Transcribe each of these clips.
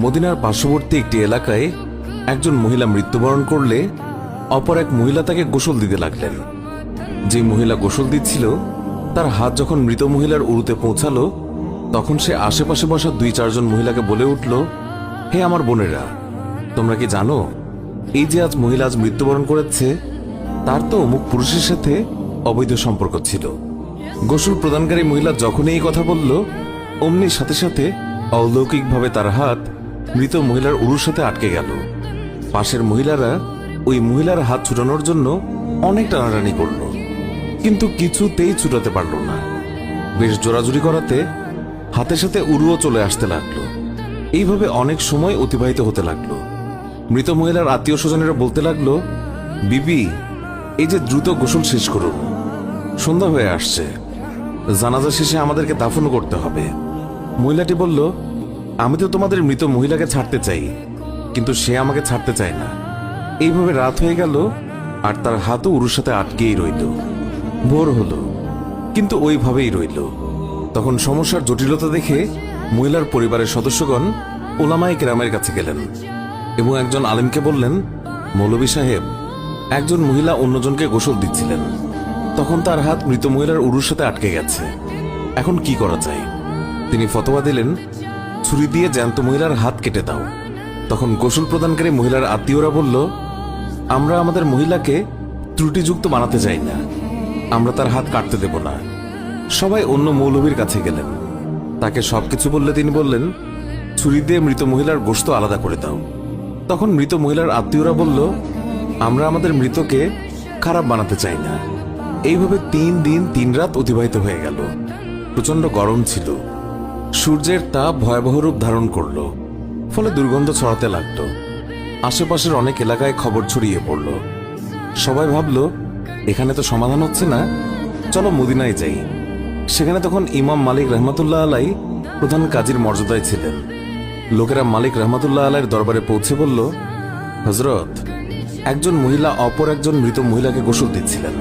মদিনার পার্শ্ববর্তী একটি এলাকায় একজন মহিলা মৃত্যুবরণ করলে অপর এক মহিলা তাকে গোসল দিতে লাগলেন। যে মহিলা গোসল দিচ্ছিল তার হাত যখন মৃত মহিলার উরুতে পৌঁছালো, তখন সে আশেপাশে বসা 2-4 মহিলাকে বলে উঠল, হে আমার বোনেরা, তোমরা কি জানো এই যে আজ মহিলা আজ মৃত্যুবরণ করেছে, তার তো অমুক পুরুষের সাথে অবৈধ সম্পর্ক ছিল। গোসল প্রদানকারী মহিলা যখনই এই কথা বলল, অমনি সাথে সাথে অলৌকিকভাবে তার হাত মৃত মহিলার উরুর সাথে আটকে গেল। পাশের মহিলারা ওই মহিলার হাত ছুটানোর জন্য অনেক টানাটানি করল, কিন্তু কিছুতেই ছুটাতে পারল না। বেশ জোরাজুরি করাতে হাতের সাথে উরুও চলে আসতে লাগলো। এইভাবে অনেক সময় অতিবাহিত হতে লাগলো। মৃত মহিলার আত্মীয় স্বজনেরা বলতে লাগলো, বিবি, এই যে দ্রুত গোসল শেষ করুন, সন্ধ্যা হয়ে আসছে, জানাজা শেষে আমাদেরকে দাফন করতে হবে। মহিলাটি বলল, আমি তো তোমাদের মৃত মহিলাকে ছাড়তে চাই, কিন্তু সে আমাকে ছাড়তে চায় না। এইভাবে রাত হয়ে গেল আর তার হাতও উরুর সাথে আটকেই রইল। ভোর হলো, কিন্তু ওইভাবেই রইল। তখন সমস্যার জটিলতা দেখে মহিলার পরিবারের সদস্যগণ উলামায়ে কেরামের কাছে গেলেন এবং একজন আলেমকে বললেন, মৌলভী সাহেব, একজন মহিলা অন্যজনকে গোসল দিচ্ছিলেন, তখন তার হাত মৃত মহিলার উরুর সাথে আটকে গেছে, এখন কি করা যায়? তিনি ফতোয়া দিলেন, ছুরি দিয়ে জ্যান্ত মহিলার হাত কেটে দাও। তখন গোসল প্রদানকারী মহিলার আত্মীয়রা বলল, আমরা আমাদের মহিলাকে ত্রুটিযুক্ত বানাতে চাই না, আমরা তার হাত কাটতে দেব না। সবাই অন্য মৌলভীর কাছে গেলেন, তাকে সবকিছু বললে তিনি বললেন, ছুরি দিয়ে মৃত মহিলার গোশত আলাদা করে দাও। তখন মৃত মহিলার আত্মীয়রা বলল, আমরা আমাদের মৃতকে খারাপ বানাতে চাই না। এইভাবে 3 দিন 3 রাত অতিবাহিত হয়ে গেল। প্রচন্ড গরম ছিল, সূর্যের তাপ ভয়াবহ রূপ ধারণ করল, ফলে দুর্গন্ধ ছড়াতে লাগল। আশেপাশের অনেক এলাকায় খবর ছড়িয়ে পড়ল। সবাই ভাবল, এখানে তো সমাধান হচ্ছে না, চলো মদিনায় যাই। সেখানে তখন ইমাম মালিক রহমাতুল্লাহ আলাই প্রধান কাজীর মর্যাদায় ছিলেন। লোকেরা মালিক রহমাতুল্লাহ আলাইয়ের দরবারে পৌঁছে বলল, হযরত, একজন মহিলা অপর একজন মৃত মহিলাকে গোসল দিচ্ছিলেন,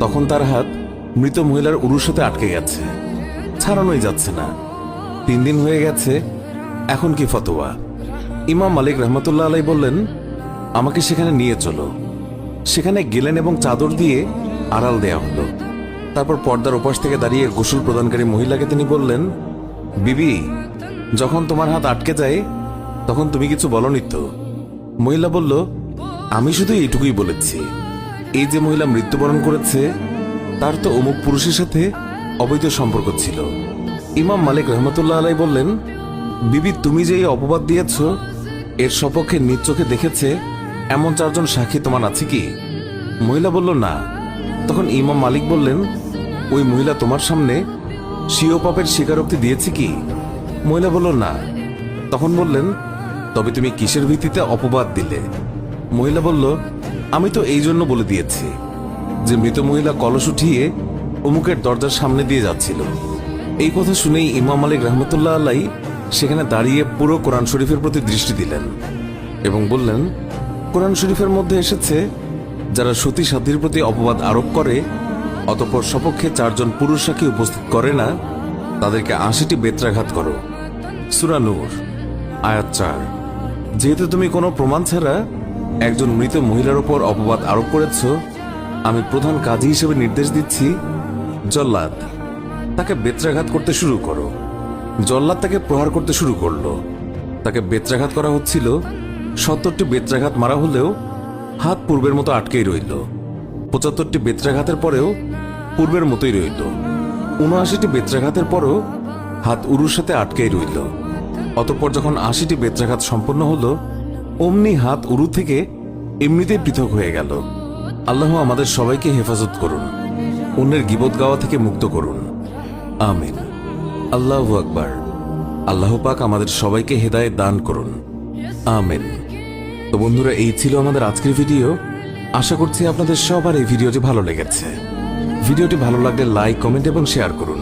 তখন তার হাত মৃত মহিলার উরুর সাথে আটকে গেছে, ছাড়ানোই যাচ্ছে না। 3 দিন হয়ে গেছে, এখন কি ফতোয়া? ইমাম মালিক রহমাতুল্লাহ আলাই বললেন, আমাকে সেখানে নিয়ে চলো। সেখানে গেলেন এবং চাদর দিয়ে আড়াল দেয়া হলো। তারপর পর্দার ওপাশ থেকে দাঁড়িয়ে গোসল প্রদানকারী মহিলাকে তিনি বললেন, বিবি, যখন তোমার হাত আটকে যায় তখন তুমি কিছু বলনি তো? মহিলা বলল, আমি শুধু এইটুকুই বলেছি, এই যে মহিলা মৃত্যুবরণ করেছে তার তো অমুক পুরুষের সাথে অবৈধ সম্পর্ক ছিল। ইমাম মালিক রহমাতুল্লাহ আলাই বললেন, বিবি, তুমি যে এই অপবাদ দিয়েছ এর সপক্ষে নিজ চোখে দেখেছে এমন 4 জন সাক্ষী তোমার আছে কি? মহিলা বলল, না। তখন ইমাম মালিক বললেন, ওই মহিলা তোমার সামনে স্বীয় পাপের স্বীকারোক্তি দিয়েছে কি? মহিলা বলল, না। তখন বললেন, তবে তুমি কিসের ভিত্তিতে অপবাদ দিলে? মহিলা বলল, আমি তো এই জন্য বলে দিয়েছি যে মৃত মহিলা কলস উঠিয়ে অমুকের দরজার সামনে দিয়ে যাচ্ছিল। এই কথা শুনেই ইমাম মালিক রহমতুল্লাহ আলাই সেখানে দাঁড়িয়ে পুরো কোরআন শরীফের প্রতি দৃষ্টি দিলেন এবং বললেন, কোরআন শরীফের মধ্যে এসেছে, যারা সতী সাধ্যের প্রতি অপবাদ আরোপ করে অতঃপর সপক্ষে 4 জন পুরুষ সাক্ষী উপস্থিত করে না, তাদেরকে 80টি বেত্রাঘাত করো। সূরা নূর আয়াত 4। যেহেতু তুমি কোনো প্রমাণ ছাড়া একজন মৃত মহিলার উপর অপবাদ আরোপ করেছ, আমি প্রধান কাজী হিসেবে নির্দেশ দিচ্ছি, জল্লাদ, তাকে বেত্রাঘাত করতে শুরু করো। জল্লাদ তাকে প্রহার করতে শুরু করলো। তাকে বেত্রাঘাত করা হচ্ছিল। 70টি বেত্রাঘাত মারা হলেও হাত পূর্বের মতো আটকেই রইল। 75টি বেত্রাঘাতের পরেও পূর্বের মতোই রইল। 79টি বেত্রাঘাতের পরও হাত উরুর সাথে আটকেই রইল। অতঃপর যখন 80টি বেত্রাঘাত সম্পন্ন হলো, অমনি হাত উরু থেকে এমনিতেই পৃথক হয়ে গেল। আল্লাহ আমাদের সবাইকে হেফাজত করুন, অন্যের গীবত গাওয়া থেকে মুক্ত করুন, আমিন। আল্লাহু আকবার। আল্লাহ পাক আমাদের সবাইকে হেদায়েত দান করুন, আমিন। তো বন্ধুরা, এই ছিল আমাদের আজকের ভিডিও। আশা করছি আপনাদের সবার এই ভিডিওটি ভালো লেগেছে। ভিডিওটি ভালো লাগলে লাইক, কমেন্ট এবং শেয়ার করুন।